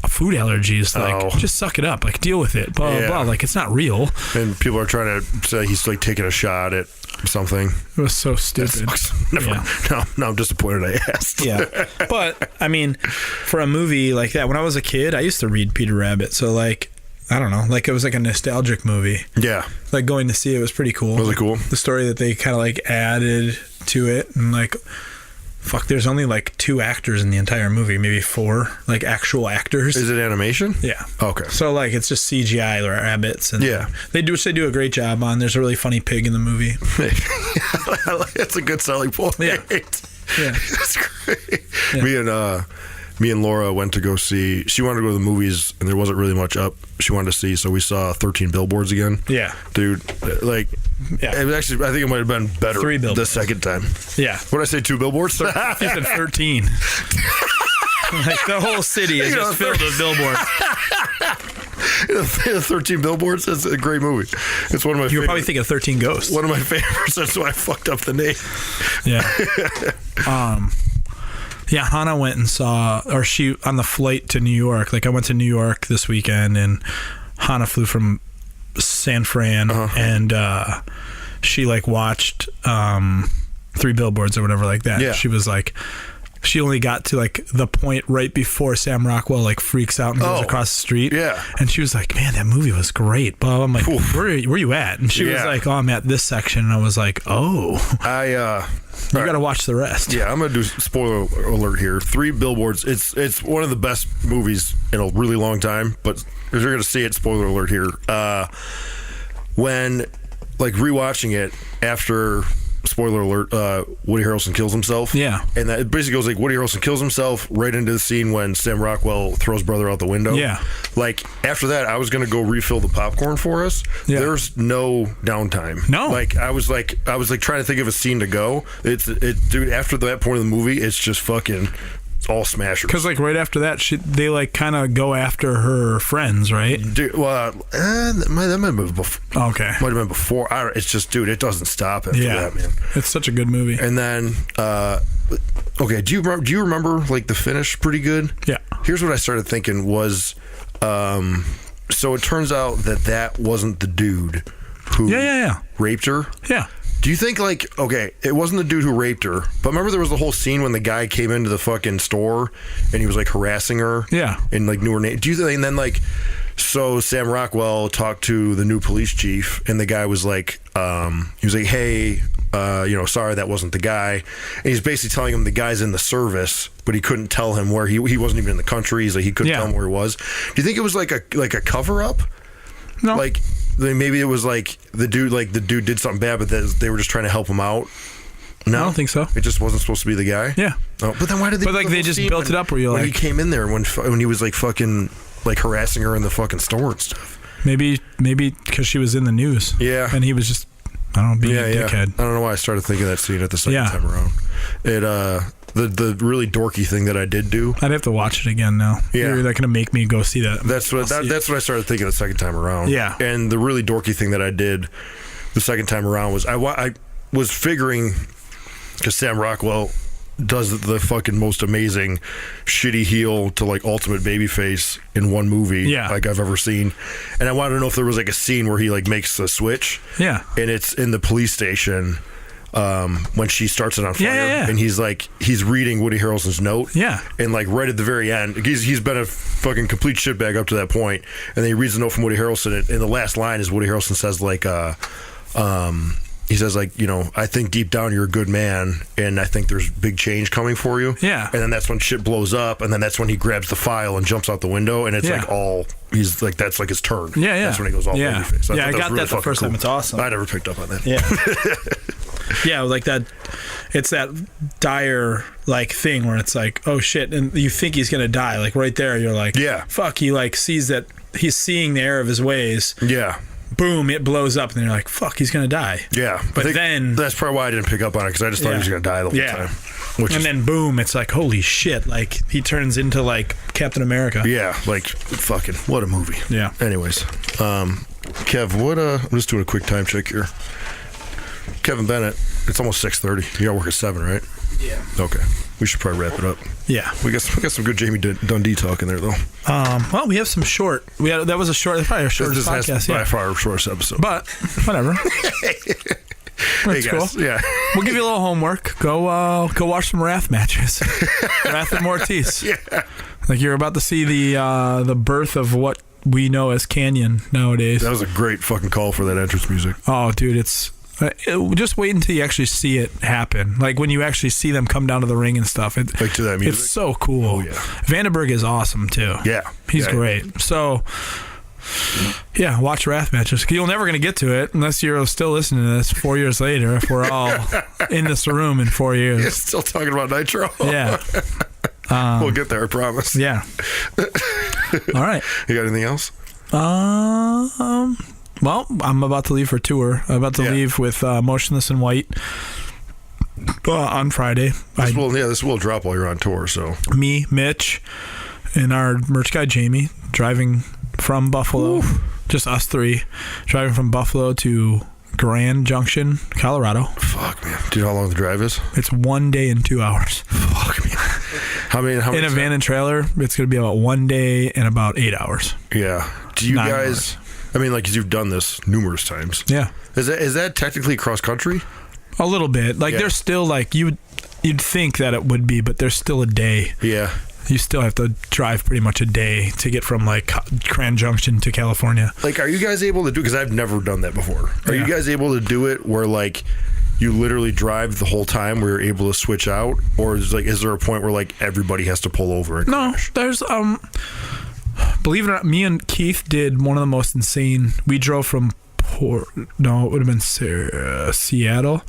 food allergies, like, just suck it up, like, deal with it, blah, blah, blah. Like, it's not real. And people are trying to say he's, like, taking a shot at something. It was so stupid. No, I'm disappointed I asked. Yeah. But, I mean, for a movie like that, when I was a kid, I used to read Peter Rabbit. So, like, I don't know, like, it was like a nostalgic movie. Yeah. Like, going to see it was pretty cool. Was it cool? The story that they kind of, like, added to it, and, like, there's only like 2 actors in the entire movie, maybe 4, like actual actors. Is it animation? Yeah. Okay. So like it's just CGI rabbits, and yeah, they do a great job on. There's a really funny pig in the movie. That's a good selling point. Yeah. That's great. Yeah. Me and Laura went to go see. She wanted to go to the movies, and there wasn't really much up. She wanted to see, so we saw 13 Billboards again. Yeah, dude, like, it was actually, I think it might have been better 3 billboards the second time. Yeah, what did I say? 2 billboards? I said 13. Like the whole city is just filled with billboards. 13 Billboards. It's a great movie. It's one of my. You were probably thinking of 13 Ghosts. One of my favorites. That's why I fucked up the name. Yeah. Yeah, Hannah went and saw, or she, on the flight to New York. Like, I went to New York this weekend, and Hannah flew from San Fran, and she, like, watched 3 Billboards or whatever like that. Yeah. She was like, she only got to, like, the point right before Sam Rockwell, like, freaks out and goes across the street. Yeah. And she was like, man, that movie was great. But I'm like, where you at? And she was like, oh, I'm at this section. And I was like, oh. You got to watch the rest. Yeah, I'm going to do spoiler alert here. 3 Billboards. It's one of the best movies in a really long time. But if you're going to see it, spoiler alert here. When, like, rewatching it after... Spoiler alert, Woody Harrelson kills himself. Yeah. And that it basically goes like Woody Harrelson kills himself right into the scene when Sam Rockwell throws brother out the window. Yeah. Like, after that, I was going to go refill the popcorn for us. Yeah. There's no downtime. No. Like, I was trying to think of a scene to go. Dude, after that point of the movie, it's just fucking... all smashers. Because like right after that, they like kind of go after her friends, right? Dude, well, that might have been before. Okay, might have been before. It's just, dude, it doesn't stop after that, man. It's such a good movie. And then, okay, do you remember like the finish? Pretty good. Yeah. Here's what I started thinking was, so it turns out that wasn't the dude who raped her. Yeah. Do you think, like, okay, it wasn't the dude who raped her, but remember there was the whole scene when the guy came into the fucking store and he was, like, harassing her? Yeah. And, like, knew her name. Do you think, and then, like, so Sam Rockwell talked to the new police chief, and the guy was like, he was like, hey, sorry, that wasn't the guy. And he's basically telling him the guy's in the service, but he couldn't tell him where he wasn't even in the country. He's like, he couldn't tell him where he was. Do you think it was, like a cover-up? No. Like... Maybe it was like the dude did something bad, but they were just trying to help him out. No, I don't think so. It just wasn't supposed to be the guy. Yeah. Oh, but then why did they? But like they just built it up where you're when like he came in there when he was like fucking like harassing her in the fucking store and stuff. Maybe because she was in the news. Yeah. And he was just being a dickhead. I don't know why I started thinking that scene at the second time around. It the really dorky thing that I did do. I'd have to watch it again now. Yeah. You're like going to make me go see that. That's what I started thinking the second time around. Yeah. And the really dorky thing that I did the second time around was I was figuring, because Sam Rockwell does the fucking most amazing shitty heel to like ultimate babyface in one movie like I've ever seen. And I wanted to know if there was like a scene where he like makes a switch. Yeah. And it's in the police station. When she starts it on fire, and he's reading Woody Harrelson's note, and like right at the very end, he's been a fucking complete shitbag up to that point, and then he reads the note from Woody Harrelson, and the last line is Woody Harrelson says like, he says like, I think deep down you're a good man, and I think there's big change coming for you. Yeah. And then that's when shit blows up, and then that's when he grabs the file and jumps out the window, and it's like all. He's like, that's like his turn. Yeah, yeah. That's when he goes all babyface. I got that the first time. It's awesome. I never picked up on that. Yeah. Yeah, like that. It's that dire like thing where it's like, oh shit, and you think he's gonna die. Like right there, you're like, Yeah. fuck. He like sees that he's seeing the error of his ways. Yeah. Boom! It blows up, and then you're like, fuck, he's gonna die. Yeah. I But think then, that's probably why I didn't pick up on it, because I just thought he was going to die the whole time. And then boom, it's like, holy shit! Like he turns into like Captain America. Yeah, like fucking what a movie. Yeah. Anyways, Kev, what? I'm just doing a quick time check here. Kevin Bennett, it's almost 6:30. You got to work at 7, right? Yeah. Okay, we should probably wrap it up. Yeah. We got some good Jamie Dundee talk in there though. Well, we have some short. That was probably our shortest This podcast. by far our shortest episode. But whatever. That's hey guys, cool. yeah. We'll give you a little homework. Go watch some Wrath matches. Wrath and Mortis. Yeah. Like you're about to see the birth of what we know as Canyon nowadays. That was a great fucking call for that entrance music. Oh, dude, it's just wait until you actually see it happen. Like when you actually see them come down to the ring and stuff. Like to that music. It's so cool. Oh yeah. Vandenberg is awesome too. Yeah. He's great. So. Yeah, watch Wrath matches. You're never going to get to it unless you're still listening to this 4 years later, if we're all in this room in 4 years. You're still talking about Nitro? Yeah. We'll get there, I promise. Yeah. All right. You got anything else? Well, I'm about to leave for tour. I'm about to leave with Motionless in White on Friday. This will drop while you're on tour, so. Me, Mitch, and our merch guy, Jamie, driving from Buffalo, just us three, driving from Buffalo to Grand Junction, Colorado. Fuck, man. Do you know how long the drive is? It's 1 day and 2 hours. Fuck, man. How many in a van and trailer, it's going to be about 1 day and about 8 hours. Yeah. Do you 9 guys... hours. I mean, like, 'cause you've done this numerous times. Yeah. Is that technically cross country? A little bit. Like, there's still, like, you'd think that it would be, but there's still a day. Yeah. You still have to drive pretty much a day to get from like Grand Junction to California. Like, are you guys able to do? Because I've never done that before. Are you guys able to do it where like you literally drive the whole time, where you're able to switch out, or is there a point where like everybody has to pull over and crash? No, there's believe it or not, me and Keith did one of the most insane. We drove from it would have been Seattle.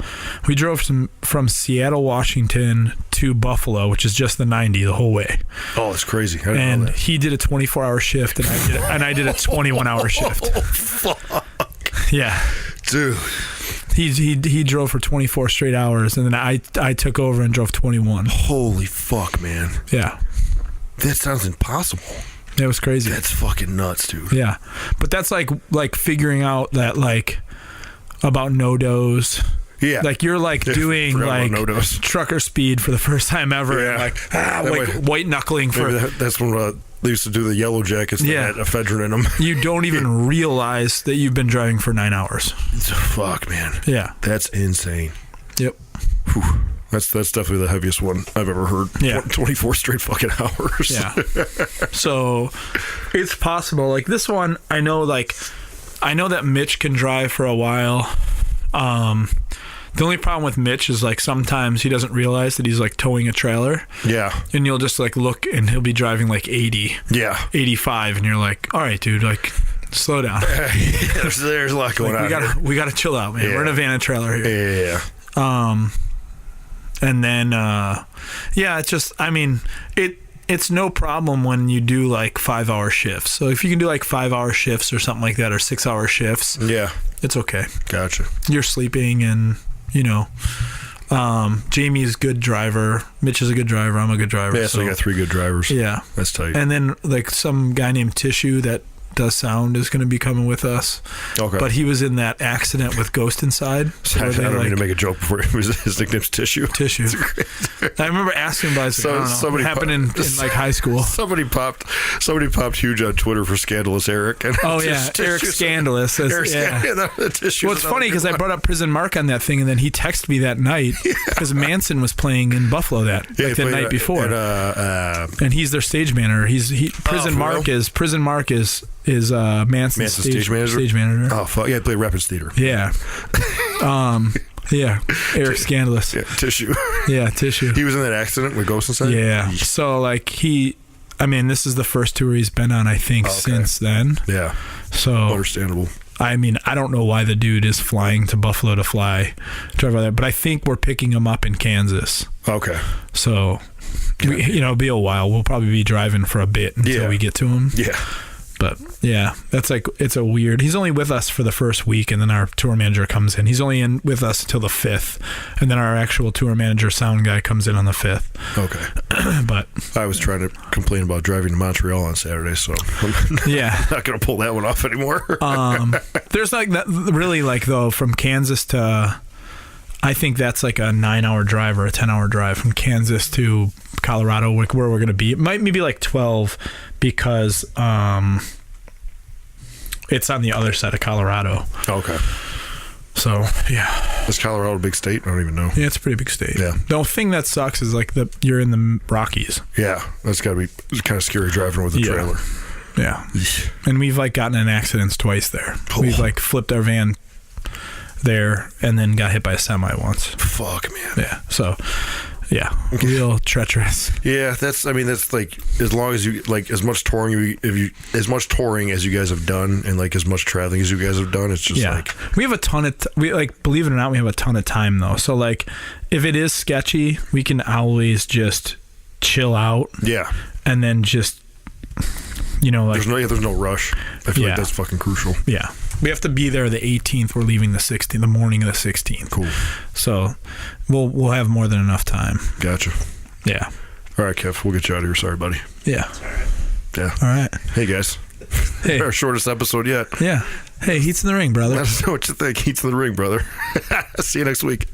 We drove from Seattle, Washington to Buffalo, which is just the 90 the whole way. Oh, it's crazy. I didn't And know that. he did a 24-hour shift, and I did a 21-hour shift. Oh, fuck. Yeah. Dude. He drove for 24 straight hours, and then I took over and drove 21. Holy fuck, man. Yeah. That sounds impossible. It was crazy. That's fucking nuts, dude. Yeah. But that's like figuring out that like about no-dos. Yeah. Like you're like doing like no-dos. trucker speed for the first time ever. Yeah. And like white knuckling for. That's when they used to do the yellow jackets that had ephedrine in them. You don't even realize that you've been driving for 9 hours. Fuck, man. Yeah. That's insane. Yep. Whew. That's definitely the heaviest one I've ever heard. Yeah. 24 straight fucking hours. Yeah. So it's possible. Like this one, I know that Mitch can drive for a while. The only problem with Mitch is like sometimes he doesn't realize that he's like towing a trailer. Yeah. And you'll just like look and he'll be driving like 80. Yeah. 85 and you're like, all right, dude, like slow down. There's a lot going on. We gotta chill out, man. Yeah. We're in a van and trailer here. Yeah. And then it's just, I mean, it's no problem when you do like 5-hour shifts. So if you can do like 5-hour shifts or something like that, or 6-hour shifts, Yeah. it's okay. Gotcha. You're sleeping, and Jamie's a good driver. Mitch is a good driver. I'm a good driver. Yeah, so you got 3 good drivers. Yeah. That's tight. And then like some guy named Tissue that does sound is going to be coming with us. Okay. But he was in that accident with Ghost Inside. I don't mean to make a joke before his nickname's Tissue. Tissue. I remember asking him, but I don't know, what happened in like high school. Somebody popped huge on Twitter for Scandalous Eric. And Eric Scandalous. Well, it's funny because I brought up Prison Mark on that thing, and then he texted me that night because Manson was playing in Buffalo the night before, and he's their stage manager. Prison Mark is Manson's stage manager. Oh fuck yeah, I play Rapids Theater. Yeah. Yeah, Eric Scandalous. Yeah, Tissue. Yeah, Tissue. He was in that accident with Ghost Inside? Yeah. So like this is the first tour he's been on, I think, since then. Yeah. So understandable. I mean, I don't know why the dude is flying to Buffalo to drive out there, but I think we're picking him up in Kansas. Okay. So, it'll be a while. We'll probably be driving for a bit until we get to him. Yeah. But yeah, that's like, it's a weird, he's only with us for the first week, and then our tour manager comes in. He's only in with us until the 5th, and then our actual tour manager sound guy comes in on the 5th. Okay. But I was trying to complain about driving to Montreal on Saturday, so I'm not going to pull that one off anymore. There's like that really, like, though, from Kansas to, I think that's like a 9-hour drive or a 10-hour drive from Kansas to Colorado, like where we're going to be. It might maybe like 12 because it's on the other side of Colorado. Okay. So, yeah. Is Colorado a big state? I don't even know. Yeah, it's a pretty big state. Yeah. The thing that sucks is like you're in the Rockies. Yeah. That's got to be kind of scary driving with a trailer. Yeah. And we've like gotten in accidents twice there. Oh. We've like flipped our van there and then got hit by a semi once. Fuck, man. Yeah. So, yeah, real treacherous. Yeah, that's like, as long as you like, as much touring as much touring as you guys have done, and like as much traveling as you guys have done, it's just like we have a ton of believe it or not, we have a ton of time though. So like, if it is sketchy, we can always just chill out. Yeah, and then just like there's no rush. I feel like that's fucking crucial. Yeah. We have to be there the 18th. We're leaving the 16th, the morning of the 16th. Cool. So we'll have more than enough time. Gotcha. Yeah. All right, Kev. We'll get you out of here. Sorry, buddy. Yeah. Yeah. All right. Hey, guys. Hey. Our shortest episode yet. Yeah. Hey, heat's in the ring, brother. Let us know what you think. Heat's in the ring, brother. See you next week.